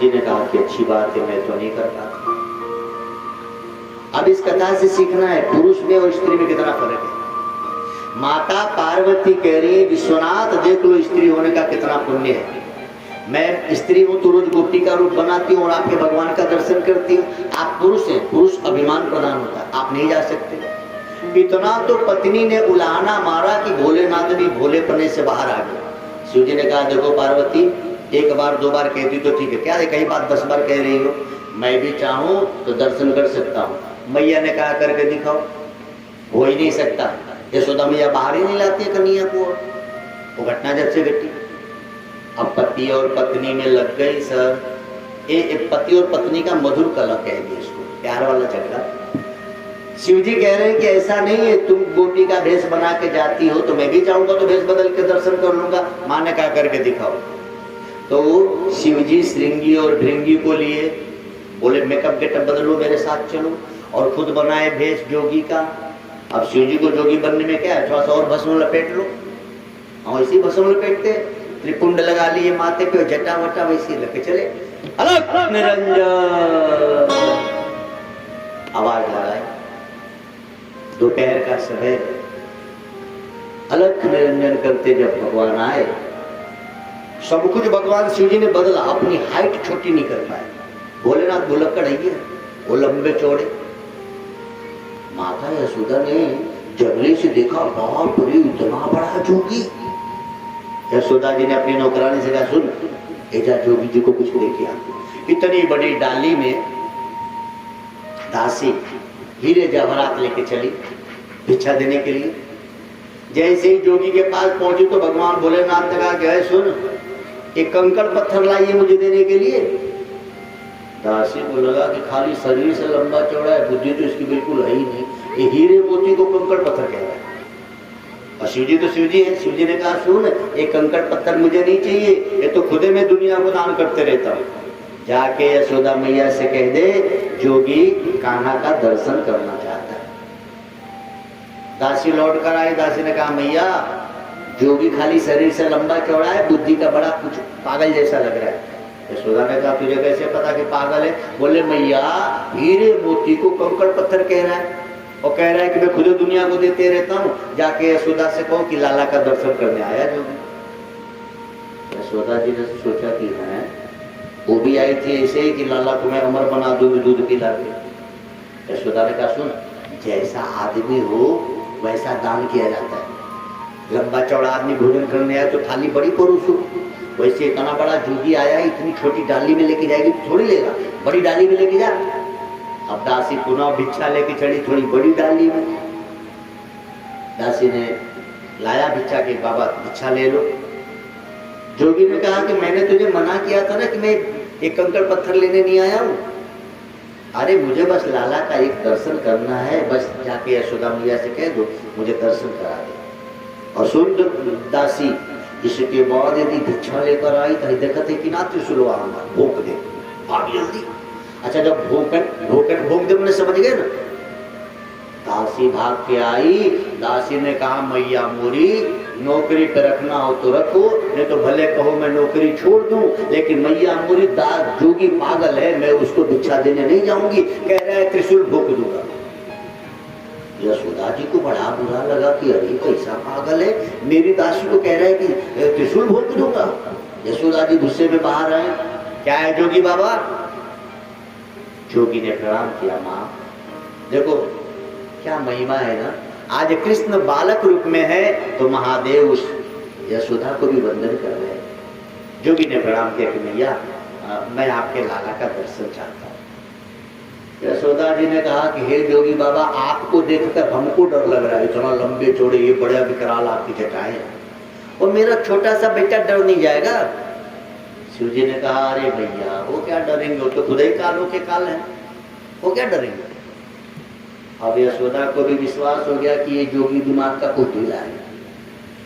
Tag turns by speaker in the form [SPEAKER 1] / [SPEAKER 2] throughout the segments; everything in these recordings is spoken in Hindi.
[SPEAKER 1] जी ने कहा कि अच्छी बात है, मैं तो नहीं कर पाता। अब इस कथा से सीखना है पुरुष में और स्त्री में कितना फर्क है। माता पार्वती कह रही है विश्वनाथ देख लो स्त्री होने का कितना पुण्य है। मैं स्त्री हूं तो रोज गोपी का रूप बनाती हूँ और आपके भगवान का दर्शन करती हूँ। आप पुरुष हैं, पुरुष अभिमान प्रदान होता है, आप नहीं जा सकते। इतना तो पत्नी ने उलाहना मारा कि भोलेनाथ भी भोलेपने से बाहर आ गए। शिव जी ने कहा देखो पार्वती, एक बार दो बार कहती तो ठीक है, क्या है कई बात 10 बार कह रही हो, मैं भी चाहूं तो दर्शन कर सकता हूँ। मैया ने कहा करके दिखाओ, हो ही नहीं सकता। यशोदा मैया बाहर ही नहीं लाती है कन्हैया को। वो घटना जब से घटी, अब पति और पत्नी में लग गई सर। एक पति और पत्नी का मधुर कला कह दिया इसको, प्यार वाला झगड़ा। शिव जी कह रहे हैं कि ऐसा नहीं है, तुम गोपी का भेष बना के जाती हो तो मैं भी चाहूंगा तो भेष बदल के दर्शन कर लूंगा। माँ ने कहा करके दिखाओ। तो शिव जी श्रृंगी और भृंगी को लिए, बोले मेकअप गेटअप बदलो, मेरे साथ चलो, और खुद बनाए भेष जोगी का। अब शिव जी को जोगी बनने में क्या है, थोड़ा सा और भस्म लपेट लो। और इसी भस्म लपेटते, त्रिपुंड लगा लिए माथे पे, जटा वटा वैसी लगे चले। अलग निरंजन आवाज लगाई। दोपहर का समय, अलग निरंजन करते जब भगवान आए, सब कुछ भगवान शिव जी ने बदला। अपनी हाइट छोटी नहीं कर पाए। भोलेनाथ भुलक्कड़ है, वो लंबे चौड़े। माता यशोदा ने जंगले से देखा, बाप रे इतना बड़ा जोगी। यशोदा जी ने अपनी नौकरानी से कहा सुन, एजा जोगी जी को कुछ लेके आ। इतनी बड़ी डाली में दासी हीरे जवाहरात लेके चली भिक्षा देने के लिए। जैसे ही जोगी के पास पहुंची तो भगवान भोलेनाथ ने कहा कि सुन, एक कंकड़ पत्थर लाइए मुझे देने के लिए। दासी को लगा कि खाली शरीर से लंबा चौड़ा है, बुद्धि तो इसकी बिल्कुल है ही नहीं, ये हीरे मोती को कंकड़ पत्थर कह रहा है। और शिव जी तो शिव जी है। शिव जी ने कहा सुन, एक कंकड़ पत्थर मुझे नहीं चाहिए, ये तो खुदे में दुनिया को दान करते रहता हूँ। जाके यशोदा मैया से कह दे जोगी कान्हा का दर्शन करना चाहता है। दासी लौट कर आई। दासी ने कहा मैया जोगी खाली शरीर से लंबा चौड़ा है, बुद्धि का बड़ा कुछ पागल जैसा लग रहा है। यशोदा ने कहा तुझे कैसे पता कि पागल है? बोले मैया हीरे मोती को कंकड़ पत्थर कह रहा है और कह रहा है कि मैं खुद दुनिया को देते रहता हूँ। जाके यशोदा से कहो कि लाला का दर्शन करने आया जोगी। यशोदा जी ने सोचा कि है वो भी आई थी ऐसे ही कि लाला को मैं अमर बना दूंगी दूध पिला के। यशोदा ने कहा सुन, जैसा आदमी हो वैसा दान किया जाता है। लंबा चौड़ा आदमी भोजन करने आया तो थाली बड़ी परोस हो, वैसे इतना बड़ा जोगी आया इतनी छोटी डाली में लेके जाएगी थोड़ी लेगा, बड़ी डाली में लेके जा। अब दासी पुनः भिक्षा लेके चढ़ी थोड़ी बड़ी डाली में। दासी ने लाया भिक्षा के, बाबा भिक्षा ले लो। जोगी ने कहा कि मैंने तुझे मना किया था ना कि मैं एक कंकड़ पत्थर लेने नहीं आया हूँ। अरे मुझे बस लाला का एक दर्शन करना है, बस जाके यशोदा मैया से कह दो मुझे दर्शन करा दे। और सुन दासी, इसके बाद यदि भिक्षा लेकर आई तो देखते कि ना त्रिशूल भोंक दे, भाग जल्दी। अच्छा जब भोंक दे मैंने समझ गए ना। दासी भाग के आई। दासी ने कहा मैया मोरी नौकरी पे रखना हो तो रखो, नहीं तो भले कहो मैं नौकरी छोड़ दूं, लेकिन मैया मोरी जोगी पागल है, मैं उसको भिक्षा देने नहीं जाऊंगी। कह रहा है त्रिशूल भोंक दूंगा। यशोदा जी को बड़ा बुरा लगा कि अरे कैसा पागल है, मेरी दासी को कह रहा है कि त्रिशूल भोंक दूंगा। यशोदा जी गुस्से में बाहर आए। क्या है जोगी बाबा? जोगी ने प्रणाम किया। माँ देखो क्या महिमा है ना, आज कृष्ण बालक रूप में है तो महादेव उस यशोदा को भी वंदन कर रहे हैं। जोगी ने प्रणाम किया कि मैया मैं आपके लाला का दर्शन चाहता हूँ। यशोदा जी ने कहा कि हे जोगी बाबा आपको देखकर हमको डर लग रहा है, इतना लंबे चौड़े ये बड़ा विकराल आपकी जटाएं हैं, और मेरा छोटा सा बेटा डर नहीं जाएगा? शिव जी ने कहा अरे भैया वो क्या डरेंगे, वो तो खुद ही कालों के काल है, वो क्या डरेंगे। अब यशोदा को भी विश्वास हो गया कि ये जोगी दिमाग का कोई ढीला है,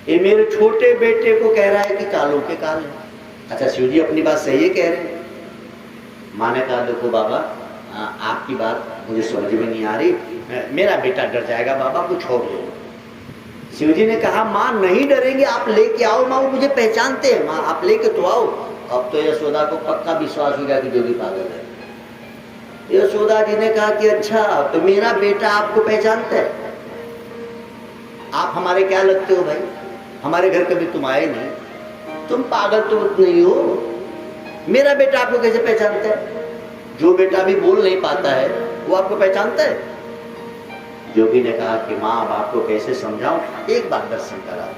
[SPEAKER 1] ये मेरे छोटे बेटे को कह रहा है कि कालों के काल है। अच्छा शिव जी अपनी बात सही है कह रहे हैं। माँ ने कहा देखो बाबा आपकी बात मुझे समझ में नहीं आ रही, मेरा बेटा डर जाएगा बाबा, कुछ और ले लो। शिव जी ने कहा माँ नहीं डरेंगे, आप लेके आओ। माँ वो मुझे पहचानते हैं, माँ आप लेके तो आओ। अब तो यशोदा को पक्का विश्वास हो गया कि जोगी पागल है। यशोदा जी ने कहा कि अच्छा तो मेरा बेटा आपको पहचानता है, आप हमारे क्या लगते हो भाई, हमारे घर कभी तुम आए नहीं, तुम पागल तो नहीं हो, मेरा बेटा आपको कैसे पहचानता है? जो बेटा भी बोल नहीं पाता है वो आपको पहचानता है? जोगी ने कहा कि माँ बाप को कैसे समझाऊं, एक बार दर्शन करा।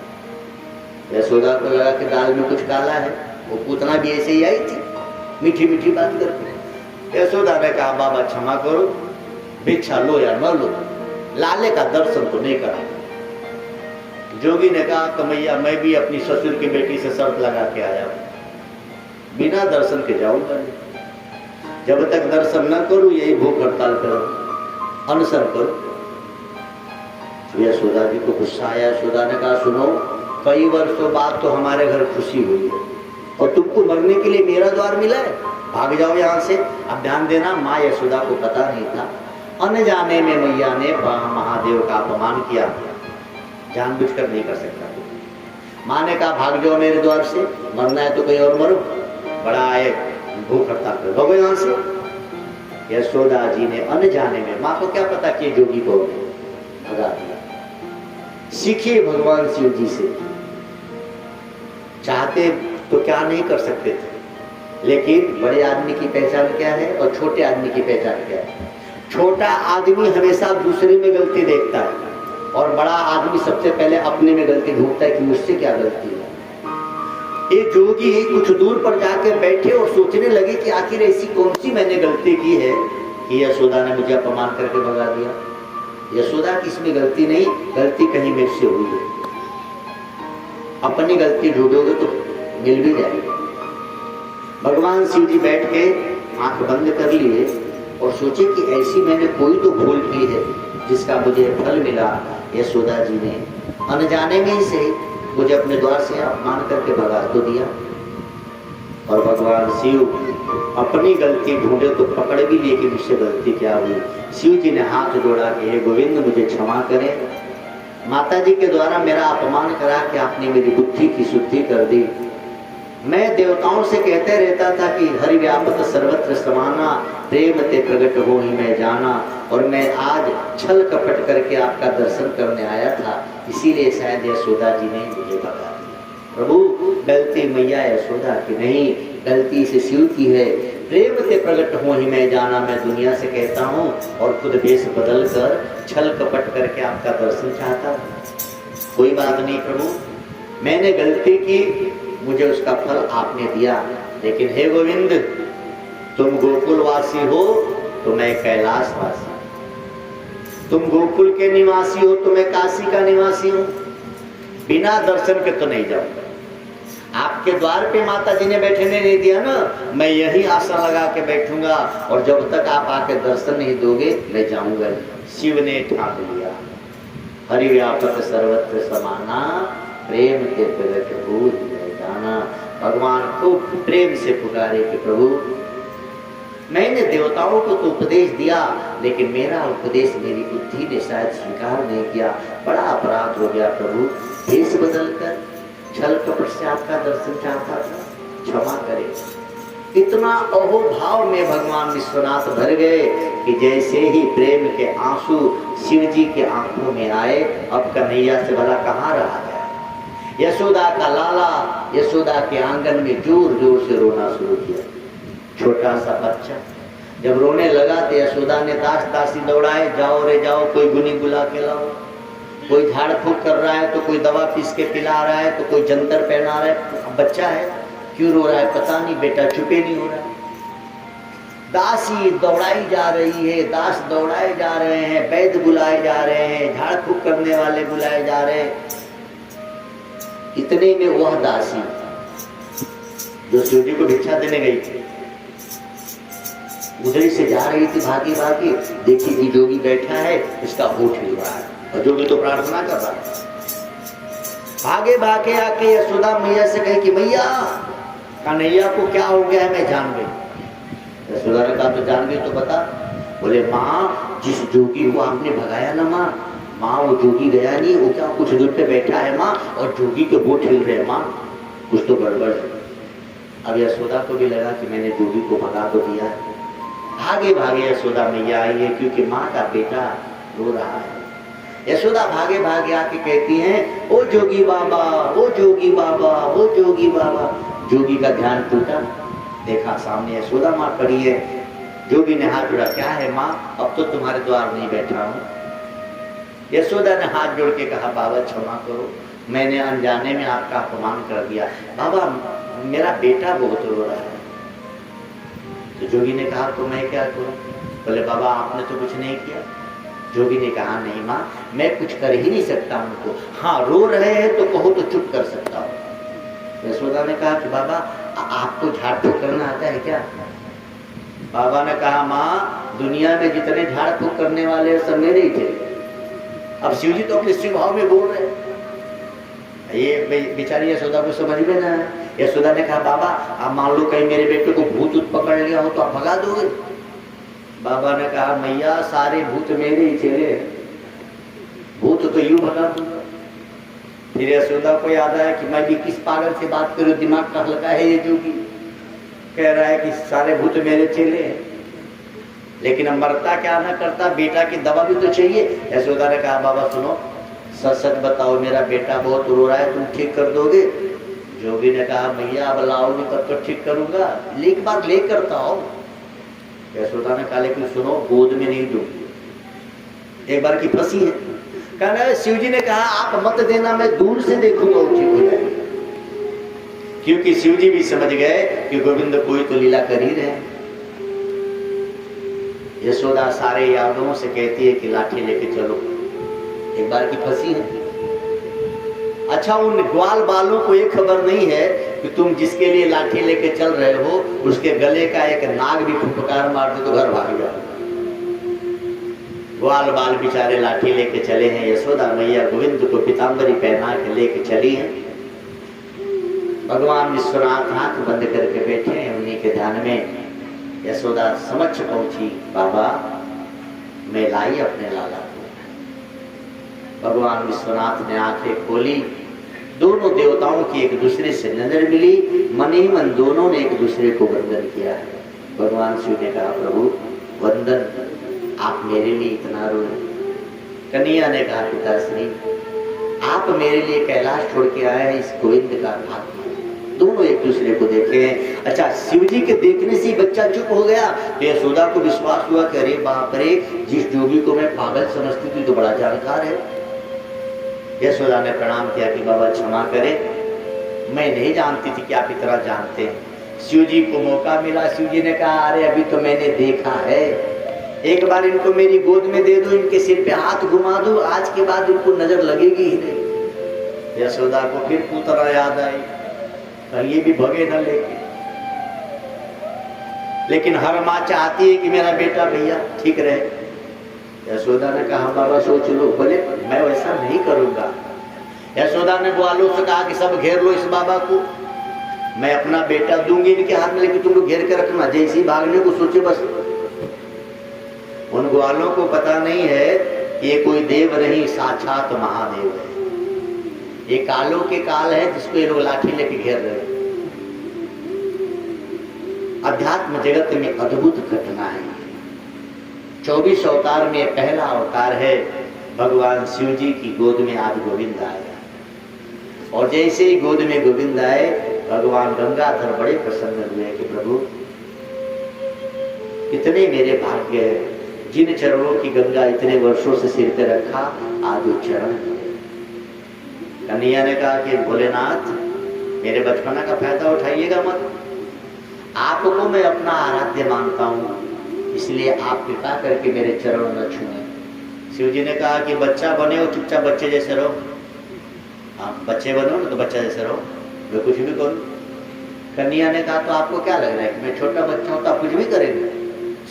[SPEAKER 1] यशोदा को लगा कि दाल में कुछ काला है, वो पूतना भी ऐसे ही आई थी मीठी मीठी बात करके। यशोदा ने कहा बाबा क्षमा करो, भिक्षा लो या न लो, लाले का दर्शन तो नहीं करा। जोगी ने कहा कमैया मैं भी अपनी ससुर की बेटी से शर्त लगा के आया हूं, बिना दर्शन के जाऊंगा नहीं, जब तक दर्शन न करूं यही भूख हड़ताल करो, अनशन करो। यशोदा जी को गुस्सा आया। यशोदा ने कहा सुनो, कई वर्षों बाद तो हमारे घर खुशी हुई है और तुमको मरने के लिए मेरा द्वार मिला है, भाग जाओ यहाँ से। अब ध्यान देना, माँ यशोदा को पता नहीं था, अनजाने में मैया ने महादेव का अपमान किया, जानबूझकर नहीं कर सकता। माँ ने कहा भाग जाओ मेरे द्वार से, मरना है तो कहीं और मरो, बड़ा आए भूख हड़ताल कर दो यहाँ से। यशोदा जी ने अनजाने में, माँ को क्या पता कि जोगी को भगा दिया। सीखिए भगवान शिव जी से, चाहते तो क्या नहीं कर सकते थे, लेकिन बड़े आदमी की पहचान क्या है और छोटे आदमी की पहचान क्या है। छोटा आदमी हमेशा दूसरे में गलती देखता है और बड़ा आदमी सबसे पहले अपने में गलती ढूंढता है कि मुझसे क्या गलती है। ये जोगी कुछ दूर पर जाकर बैठे और सोचने लगे कि आखिर ऐसी कौन सी मैंने गलती की है कि यशोदा ने मुझे अपमान करके भगा दिया। यशोदा की इसमें गलती नहीं, गलती कहीं मेरे से हुई है। अपनी गलती ढूंढोगे तो मिल भी जाएगी। भगवान शिव जी बैठ के आंख बंद कर लिए और सोचे कि ऐसी मैंने कोई तो भूल की है जिसका मुझे फल मिला। यशोदा जी ने अनजाने में ही सही मुझे अपने द्वार से अपमान करके भगा तो दिया। और भगवान शिव अपनी गलती ढूंढे तो पकड़ भी लिए कि मुझसे गलती क्या हुई। शिव जी ने हाथ जोड़ा कि हे गोविंद मुझे क्षमा करें, माता जी के द्वारा मेरा अपमान करा कि आपने मेरी बुद्धि की शुद्धि कर दी। मैं देवताओं से कहते रहता था कि हरि व्यापक सर्वत्र समाना, प्रेम ते प्रकट हो ही मैं जाना, और मैं आज छल कपट करके आपका दर्शन करने आया था, इसीलिए शायद यशोदा जी ने मुझे भगा दिया। प्रभु गलती मैया यशोदा की नहीं, गलती से शिव की है। प्रेम से प्रकट हो ही मैं जाना, मैं दुनिया से कहता हूँ और खुद वेश बदल कर छल कपट करके आपका दर्शन चाहता हूँ। कोई बात नहीं प्रभु, मैंने गलती की, मुझे उसका फल आपने दिया, लेकिन हे गोविंद तुम गोकुलवासी हो तो मैं कैलाशवासी, तुम गोकुल के निवासी हो तो मैं काशी का निवासी हूँ। बिना दर्शन के तो नहीं जाऊंगा। आपके द्वार पे माता जी ने बैठने नहीं दिया ना, मैं यही आसन लगा के बैठूंगा और जब तक आप आके दर्शन नहीं दोगे मैं जाऊंगा। शिव ने ठान लिया, हरि व्यापक सर्वत्र समाना, प्रेम के प्रगट हो ही जाना। भगवान खूब प्रेम से पुकारे कि प्रभु मैंने देवताओं को तो उपदेश दिया, लेकिन मेरा उपदेश मेरी बुद्धि ने शायद स्वीकार नहीं किया, बड़ा अपराध हो गया प्रभु। भेष बदलकर छल कपट से आपका दर्शन चाहता था, क्षमा करे। इतना अहोभाव में भगवान विश्वनाथ भर गए कि जैसे ही प्रेम के आंसू शिव जी के आंखों में आए, अब कन्हैया से भला कहाँ रहा गया। यशोदा का लाला यशोदा के आंगन में जोर जोर से रोना शुरू किया। छोटा सा बच्चा जब रोने लगा तो यशोदा ने दास दासी दौड़ाए, जाओ रे जाओ, कोई गुनी बुला के लाओ। कोई झाड़ फूक कर रहा है तो कोई दवा पीस के पिला रहा है तो कोई जंतर पहना रहा है। बच्चा है क्यों रो रहा है पता नहीं, बेटा चुपे नहीं हो रहा। दासी दौड़ाई जा रही है, दास दौड़ाए जा रहे हैं, वैद्य बुलाए जा रहे हैं, झाड़ फूक करने वाले बुलाए जा रहे हैं। इतने में वह दासी जो शिव जी को भिक्षा देने गई थी, उधर से जा रही थी भागी भागी, देखी कि जोगी बैठा है, इसका होठ हिल रहा है और जोगी तो प्रार्थना कर रहा है। भागे भागे आके यशोदा मैया से कहे कि मैया कन्हैया को क्या हो गया है, मैं जान गई। यशोदा ने कहा तो जान गई तो बता। बोले माँ जिस जोगी को आपने भगाया ना माँ वो जोगी गया नहीं, वो क्या कुछ दूर पे बैठा है माँ और जोगी के होठ हिल रहे हैं माँ, कुछ तो गड़बड़ है। अब यशोदा को भी लगा कि मैंने जोगी को भगा तो दिया है। भागे भागे यशोदा मैया आई है, क्योंकि माँ का बेटा रो रहा है। यशोदा भागे भागे आके कहती हैं, ओ जोगी बाबा, ओ जोगी बाबा, ओ जोगी बाबा। जोगी का ध्यान टूटा, देखा सामने यशोदा माँ खड़ी है। जोगी ने हाथ जोड़ा, क्या है माँ, अब तो तुम्हारे द्वार नहीं बैठा हूँ। यशोदा ने हाथ जोड़ के कहा, बाबा क्षमा करो, मैंने अनजाने में आपका अपमान कर दिया। बाबा मेरा बेटा बहुत रो रहा है। तो जोगी ने कहा, तो मैं क्या करूं? बोले, बाबा आपने तो कुछ नहीं किया। जोगी ने कहा, नहीं माँ, मैं कुछ कर ही नहीं सकता उनको। हाँ, रो रहे हैं तो कहो तो चुप कर सकता हूँ। यशोदा ने कहा कि बाबा आपको झाड़ फूक करना आता है क्या? बाबा ने कहा, माँ दुनिया में जितने झाड़ फूक करने वाले सब मेरे ही थे। अब शिव जी तो अपने शिव भाव में बोल रहे हैं। ये बेचारी यशोदा को समझ में ना है। यशोदा ने कहा, बाबा आप मान लो कहीं मेरे बेटे को भूत पकड़ लिया हो तो आप भगा दोगे? बाबा ने कहा, मैया सारे भूत मेरे ही चेले, भूत तो यूं भगा दूंगा। फिर यशोदा को याद आया कि मैं भी किस पागल से बात करूं, दिमाग का हल्का है ये जोगी, कह रहा है कि सारे भूत मेरे चेले हैं। लेकिन अब मरता क्या ना करता, बेटा की दवा भी तो चाहिए। यशोदा ने कहा, बाबा सुनो, सच सच बताओ, मेरा बेटा बहुत रो रहा है, तुम ठीक कर दोगे? जोगी ने कहा, भैया अब लाओगे तब तो ठीक करूंगा, एक बार ले करता हो। यशोदा ने कहा, लेकिन सुनो, गोद में नहीं दूंगी, एक बार की फंसी है। कहना शिव जी ने कहा, आप मत देना, मैं दूर से देखूंगा वो ठीक हो जाएगा। क्योंकि शिव जी भी समझ गए कि गोविंद कोई तो लीला कर ही रहे। यशोदा सारे यादवों से कहती है कि लाठी लेके चलो, एक बार की फंसी है। अच्छा, उन ग्वाल बालों को ये खबर नहीं है कि तुम जिसके लिए लाठी लेके चल रहे हो उसके गले का एक नाग भी फुफकार मार दे तो घर भाग जाओ। ग्वाल बाल बेचारे लाठी लेके चले हैं। यशोदा मैया गोविंद को पीताम्बरी पहना के लेके चली हैं। भगवान विश्वनाथ आंख बंद करके बैठे हैं, उन्हीं के ध्यान में यशोदा समक्ष पहुंची, बाबा मैं लाई अपने लाला को। भगवान विश्वनाथ ने आंखें खोली, दोनों देवताओं की एक दूसरे से नजर मिली, मन ही मन दोनों ने एक दूसरे को वंदन किया है। भगवान शिव ने कहा, प्रभु वंदन, आप मेरे लिए इतना रोए? कन्हैया ने कहा, पिताश्री आप मेरे लिए कैलाश छोड़ के आए हैं, इस गोविंद का भाग्य। दोनों एक दूसरे को देखे हैं। अच्छा, शिव जी के देखने से बच्चा चुप हो गया तो यशोदा को विश्वास हुआ कि अरे बाप रे, जिस जोगी को मैं पागल समझती थी तो बड़ा जानकार है। यशोदा ने प्रणाम किया कि बाबा क्षमा करें, मैं नहीं जानती थी कि आप इतना जानते हैं। शिव जी को मौका मिला, शिव जी ने कहा, अरे अभी तो मैंने देखा है, एक बार इनको मेरी गोद में दे दो, इनके सिर पे हाथ घुमा दो, आज के बाद इनको नजर लगेगी ही नहीं। यशोदा को फिर पूतना याद आई, ये भी भगे न लेके। लेकिन हर माँ चाहती है कि मेरा बेटा भैया ठीक रहे। यशोदा ने कहा, बाबा सोच लो। बोले, मैं वैसा नहीं करूंगा। यशोदा ने ग्वालों से कहा कि सब घेर लो इस बाबा को, मैं अपना बेटा दूंगी इनके हाथ में, लेकिन तुम लोग घेर के रखना, जैसे ही भागने को सोचे बस। उन ग्वालों को पता नहीं है कि ये कोई देव नहीं, साक्षात महादेव है। ये कालों के काल है जिसको ये लोग लाठी लेके घेर रहे हैं। अध्यात्म जगत में अद्भुत घटना है। 24 अवतार में पहला अवतार है, भगवान शिव जी की गोद में आज गोविंद आया। और जैसे ही गोद में गोविंद आए, भगवान गंगाधर बड़े प्रसन्न हुए कि प्रभु कितने मेरे भाग्य है, जिन चरणों की गंगा इतने वर्षों से सिर पे रखा, आज वो चरण। कन्हैया ने कहा कि भोलेनाथ मेरे बचपना का फायदा उठाइएगा मत, आपको मैं अपना आराध्य मानता हूँ, इसलिए आप कृपा करके मेरे चरण न छूएं। शिव जी ने कहा कि बच्चा बने हो चुपचाप बच्चे जैसे रहो। आप बच्चे बनो ना तो बच्चा जैसे रहो, मैं कुछ भी करूँ। कन्हैया ने कहा तो आपको क्या लग रहा है कि मैं छोटा बच्चा हूँ तो आप कुछ भी करेंगे?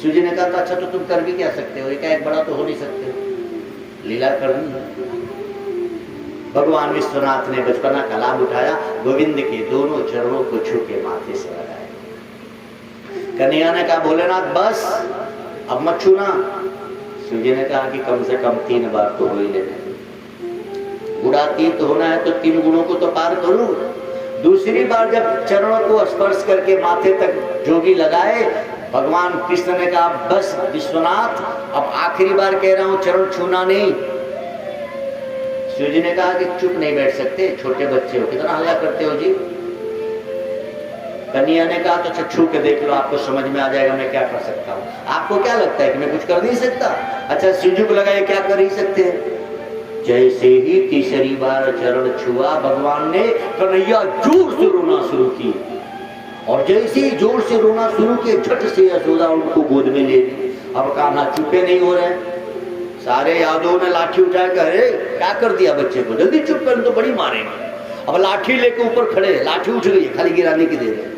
[SPEAKER 1] शिव जी ने कहा तो अच्छा, तो तुम कर भी क्या सकते हो, एक बड़ा तो हो नहीं सकते, लीला करनी है। भगवान विश्वनाथ ने बचपना का लाभ उठाया, गोविंद के दोनों चरणों को छू के माथे से लगाया। कन्हैया ने कहा भोलेनाथ बस अब मत छूना। शिव जी ने कहा कि कम से कम 3 बार तो हो ही लेना, गुणातीत होना है तो 3 गुणों को तो पार करूं। दूसरी बार जब चरणों को स्पर्श करके माथे तक जोगी लगाए, भगवान कृष्ण ने कहा बस विश्वनाथ, अब आखिरी बार कह रहा हूं चरण छूना नहीं। शिव जी ने कहा कि चुप नहीं बैठ सकते, छोटे बच्चे हो, कितना हल्ला करते हो जी। कन्हैया ने कहा तो अच्छा छू के देख लो, आपको समझ में आ जाएगा मैं क्या कर सकता हूँ। आपको क्या लगता है कि मैं कुछ कर नहीं सकता? अच्छा शिव जी को लगा ये क्या कर ही सकते हैं। जैसे ही तीसरी बार चरण छुआ भगवान ने, कन्हैया जोर से रोना शुरू की, और जैसे ही जोर से रोना शुरू किया झट से यशोदा उनको गोद में ले ली। अब कान्हा चुपे नहीं हो रहे, सारे यादवों ने लाठी उठा कर, अरे क्या कर दिया बच्चे को, जल्दी चुप कर, तो बड़ी मारेंगे। अब लाठी लेके ऊपर खड़े, लाठी उठ गई, खाली गिराने की देर है।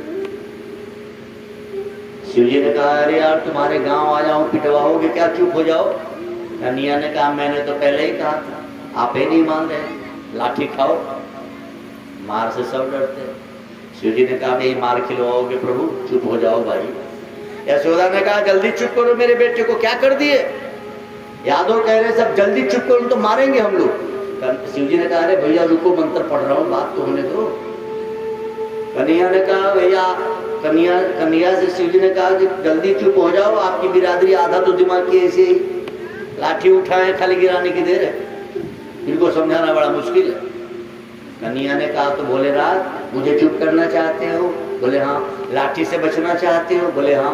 [SPEAKER 1] शिवजी ने कहा अरे यार तुम्हारे गांव आ जाऊं पिटवाओगे क्या, चुप हो जाओ। कन्हैया ने कहा मैंने तो पहले ही कहा था, आप ही नहीं मान रहे, लाठी खाओ, मार से सब डरते हैं। शिवजी ने कहा यही मार खिलवाओगे प्रभु, चुप हो जाओ भाई। यशोदा ने कहा जल्दी चुप करो, मेरे बेटे को क्या कर दिए। यादव कह रहे सब जल्दी चुप करो तो मारेंगे हम लोग। शिवजी ने कहा अरे भैया रुको, मंत्र पढ़ रहा हूँ, बात तो होने दो। कन्हैया ने कहा भैया, कन्हैया से शिवजी ने कहा कि जल्दी चुप हो जाओ, आपकी बिरादरी आधा तो दिमाग की ऐसे ही, लाठी उठाए खाली गिराने की देर है, इनको समझाना बड़ा मुश्किल है। कन्हैया ने कहा तो भोलेनाथ मुझे चुप करना चाहते हो? बोले हाँ। लाठी से बचना चाहते हो? बोले हाँ।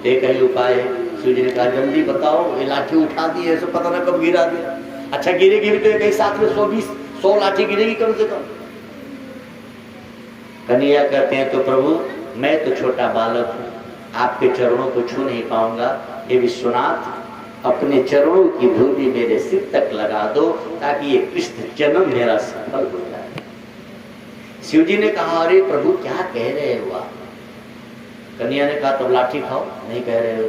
[SPEAKER 1] एक ही उपाय है। शिवजी ने कहा जल्दी बताओ। ये लाठी उठा दी है, पता ना कब गिरा दिया। अच्छा गिरेगी भी तो एक साथ में 100 लाठी गिरेगी कम से कम। कन्हैया कहते हैं तो प्रभु मैं तो छोटा बालक हूँ, आपके चरणों को छू नहीं पाऊंगा, ये विश्वनाथ अपने चरणों की धूली मेरे सिर तक लगा दो ताकि ये कृष्ण जन्म मेरा सफल हो जाए। शिवजी ने कहा अरे प्रभु क्या कह रहे हो आप? कन्हैया ने कहा तब लाठी खाओ। नहीं कह रहे हो,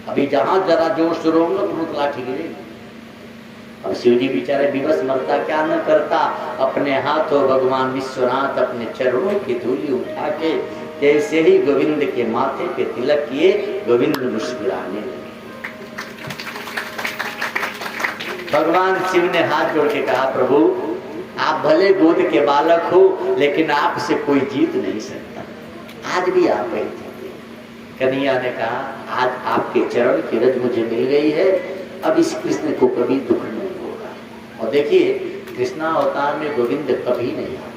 [SPEAKER 1] अभी जहां जरा जोर से रोऊंगा तुरंत लाठी गिरेगी। अब शिवजी बेचारे विवश मरता क्या न करता, अपने हाथों भगवान विश्वनाथ अपने चरणों की धूली उठा के जैसे ही गोविंद के माथे पे तिलक किए, गोविंद मुस्कुराने लगे। भगवान शिव ने हाथ जोड़ के कहा प्रभु आप भले गोद के बालक हो, लेकिन आपसे कोई जीत नहीं सकता, आज भी आप ही जीते। कन्हैया ने कहा आज आपके चरण की रज मुझे मिल गई है, अब इस कृष्ण को कभी दुख नहीं होगा। और देखिए कृष्णा अवतार में गोविंद कभी नहीं आए,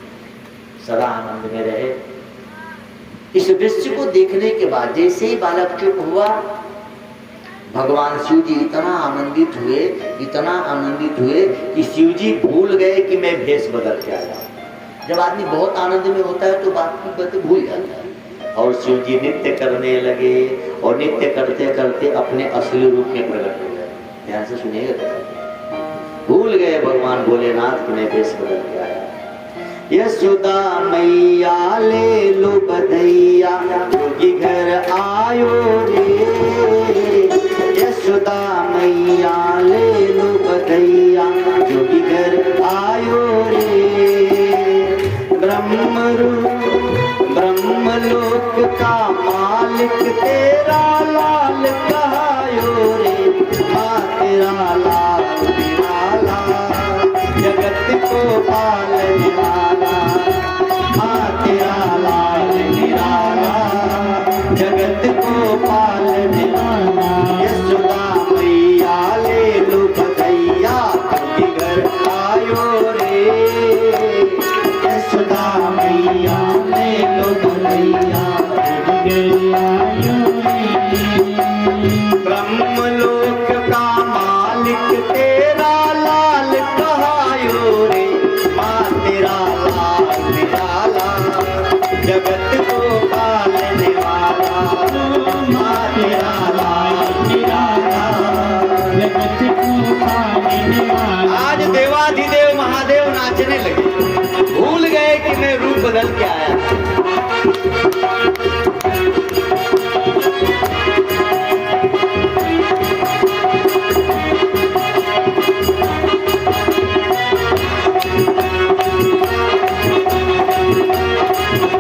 [SPEAKER 1] सदा आनंद में रहे। इस दृश्य को देखने के बाद जैसे ही बालक चुप हुआ, भगवान शिव जी इतना आनंदित हुए कि शिव जी भूल गए कि मैं भेष बदल के आया। जब आदमी बहुत आनंद में होता है तो बात की बातें भूल जाता है। और शिव जी नृत्य करने लगे, और नृत्य करते करते अपने असली रूप में प्रकट हो गए। ध्यान से सुनिएगा, भूल गए भगवान भोलेनाथ कि मैं भेष बदल के आया। यशोदा मैया ले लो बधैया, जोगी घर आयो रे। यशोदा मैया ले लो बधैया, जोगी घर आयो रे। ब्रह्मलोक का मालिक तेरा लाल कहायो रे। हाँ तेरा लाल, तेरा लाल, जगत को पालने वाला। हाँ तेरा लाल निराला, जगत को पालने वाला। यशोदा मैया ले लो बधैया, जोगी घर आयो रे। यशोदा मैया ले लो बधैया, जोगी घर आयो रे। ब्रह्मलोक का मालिक तेरा लाल कहायो रे। माँ तेरा लाल निराला, जगत को पालने वाला। माँ तेरा लाल निराला, जगत को पालने वाला। आज देवाधिदेव महादेव नाचने लगे, भूल गए कि मैं रूप बदल के आया।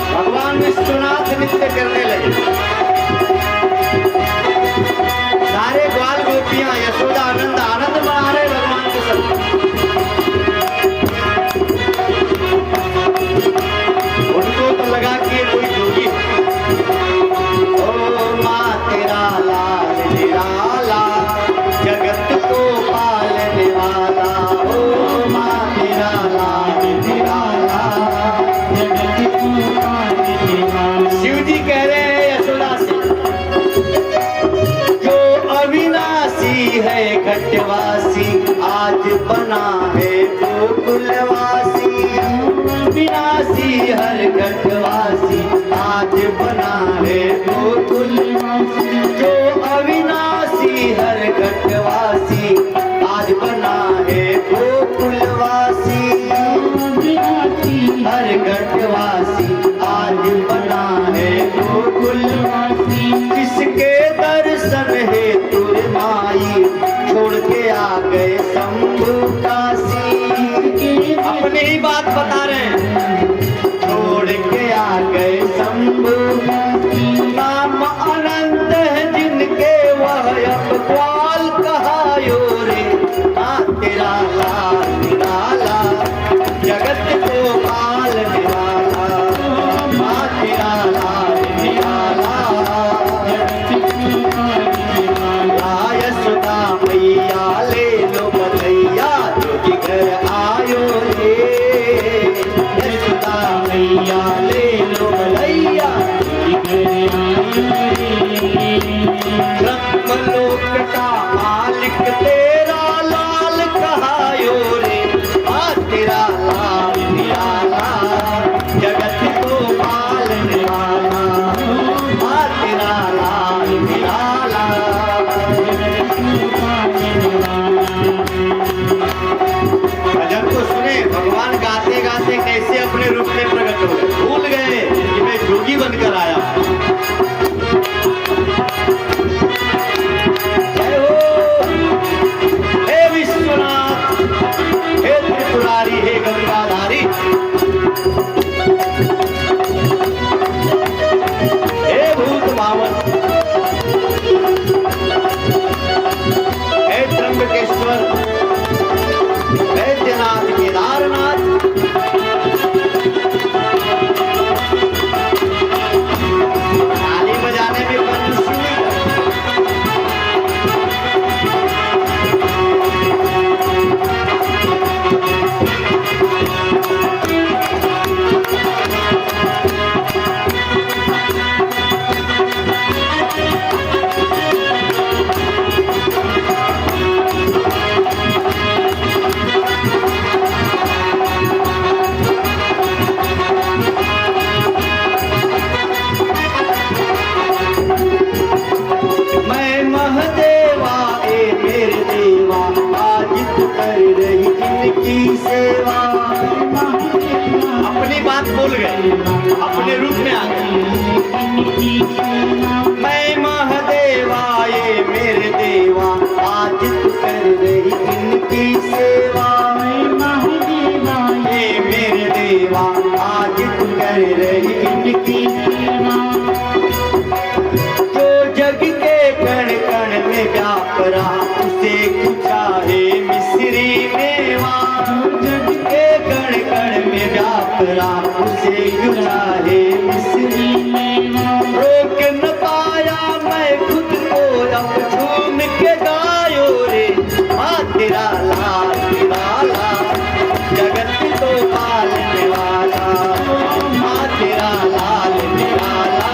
[SPEAKER 1] भगवान विश्वनाथ नृत्य करने लगे। सारे ग्वाल गोपियां यशोदा आनंद मना रहे भगवान के संग। बना है गोकुलवासी, अविनाशी हर घटवासी आज बना है गोकुलवासी। जो अविनाशी हर घटवासी आज बना है गोकुलवासी, हर घटवासी आज बना है गोकुलवासी। किसके दर्शन है तुर माई छोड़ के आ गए शंभु काशी। अपनी ही बात बता रहे हैं, छोड़ के आ गए शंभु। नाम अनंत है जिनके वह अब ग्वाल कहायो रे। तेरा लाल निराला जगत को पाल निराला, तेरा लाल निराला यशोदा मैया ले लो बलैया जोगी घर आयो रे। यशोदा मैया ले लो बलैया जोगी घर आयो रे। ब्रह्मलोक का मालिक तेरा लाल कहायो रे। तेरा लाल निराला जगत को पालने वाला, तेरा लाल निराला। भजन को सुने, भगवान गाते गाते कैसे अपने रूप में प्रकट हो गए। भूल गए कि मैं जोगी बनकर आया। जय हो हे विश्वनाथ, हे त्रिपुरारी, हे गंगाधारी, हे भूत भावन, हे त्र्यंबकेश्वर, वैद्यनाथ, केदारनाथ। ताली बजाने में कंजूसी नहीं करते। मैं महदेवा ए मेरे देवा आज तू कर रही इनकी सेवा। अपनी बात बोल गए, अपने रूप में आ गए। मैं महदेवा ये मेरे देवा आज तू कर रही इनकी सेवा। ये मेरे देवा आज तू कर रही इनकी सेवा। जो जग के कण कण में व्याप रहा उसे चाहे मिश्री मेवा। जग के कण कण में व्याप रहा उसे चाहे मिश्री मेवा। रोक न पाया मैं खुद को अब झूम के गायो रे। तेरा लाल निराला जगत को पालने वाला, तेरा लाल निराला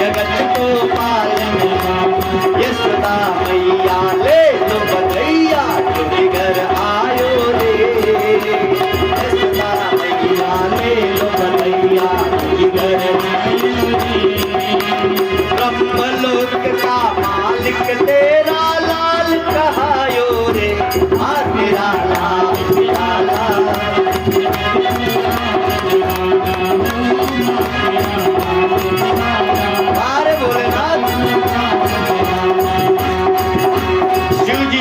[SPEAKER 1] जगत को पालने वाला। यशोदा मैया ले लो बलैया जोगी घर आयो रे। यशोदा मैया ले लो बलैया जोगी घर आयो रे। ब्रह्मलोक का मालिक तेरा लाल कहायो रे। तेरा लाल निराला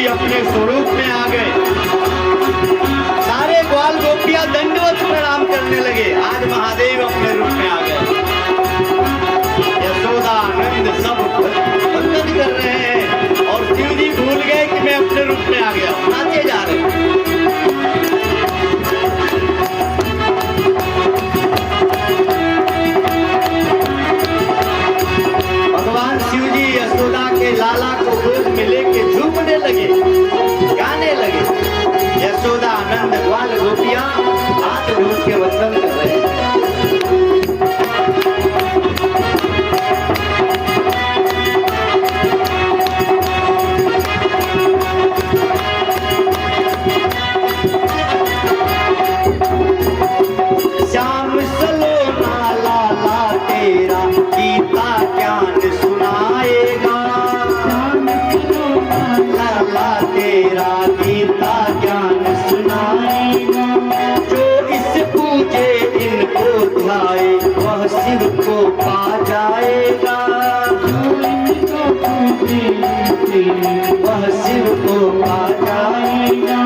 [SPEAKER 1] अपने स्वरूप में आ गए। सारे ग्वाल गोपियां दंडवत प्रणाम करने लगे। आज महादेव अपने रूप में आ गए। यशोदा आनंद सब वंदन कर रहे हैं और शिव जी भूल गए कि मैं अपने रूप में आ गया, नाचे जा रहे हैं। भगवान शिव जी यशोदा के लाला को गोद में लेके झूमने लगे, गाने लगे। यशोदा आनंद ग्वाल गोपियां हाथ जोड़ के वंदन कर रहे हैं। वह शिव को पा जाएगा।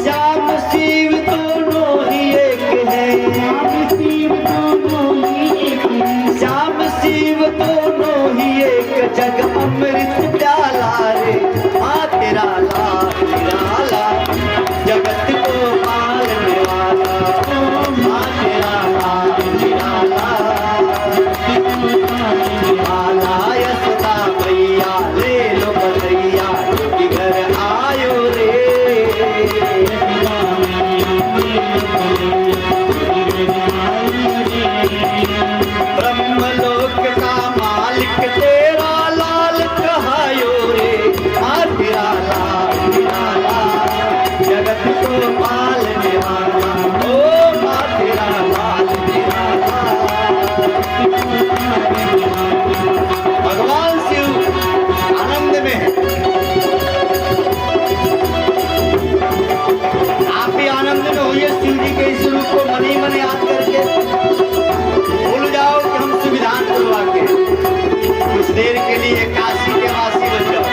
[SPEAKER 1] श्याम शिव दोनों ही एक है, श्याम शिव दोनों ही एक, जग अमृत प्याला रे हाँ तेरा लाल निराला, जगत को पालने वाला हाँ तेरा लाल निराला। माला यशोदा मैया ले लो बधैया, कि घर आयो रे। ब्रह्मलोक का मालिक तेरा लाल कहायो रे हाँ तेरा लाल निराला, जगत को पालने वाला ओ हाँ तेरा लाल निराला। भगवान शिव आनंद में है, आप भी आनंद में होइए। शिव जी के इस रूप को मन ही मन याद करके भूल जाओ कि हम संविधान करवा के कुछ देर के लिए काशी के वासी बन जाओ।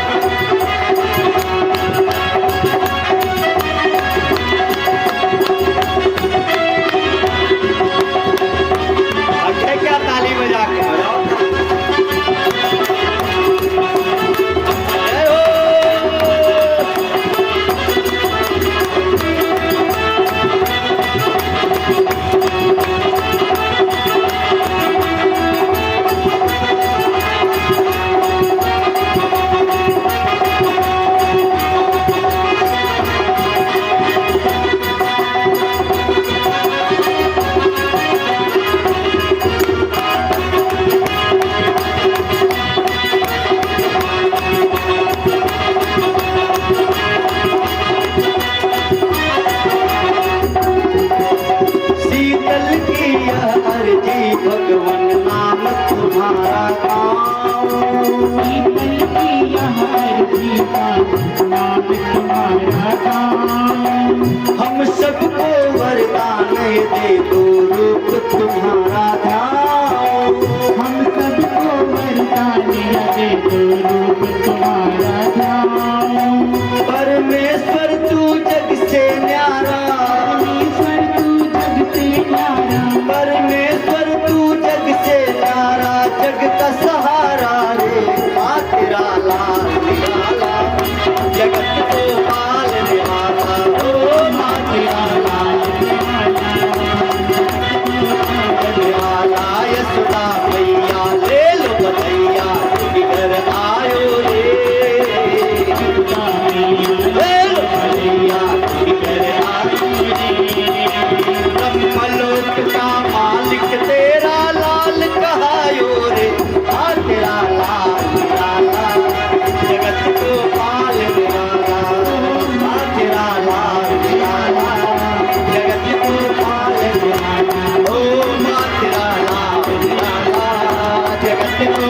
[SPEAKER 1] अच्छा क्या ताली बजा के बजाओ। जय हो। शीतल की यह अर्जी भगवन नाम तुम्हारा गाओ, शीतल की यह अर्जी नाम तुम्हारा गाओ। हम सबको वरदान दे दो रूप तुम्हारा ध्याओ, हम सबको वरदान दे दो रूप तुम्हारा ध्याओ। परमेश्वर तू जग से न्यारा, परमेश्वर तू जग से न्यारा, जग का सहारा रे हाँ तेरा लाल निराला, जगत को पालने वाला ओ हाँ तेरा लाल निराला। यशोदा मैया ले लो बधैया, कि घर आयो रे ले लो बधैया, कि घर आयो रे। ब्रह्मलोक का मालिक तेरा लाल कहायो रे हाँ तेरा लाल निराला, जगत को पालने वाला हाँ तेरा लाल निराला, जगत को पालने वाला ओ हाँ तेरा लाल निराला, जगत को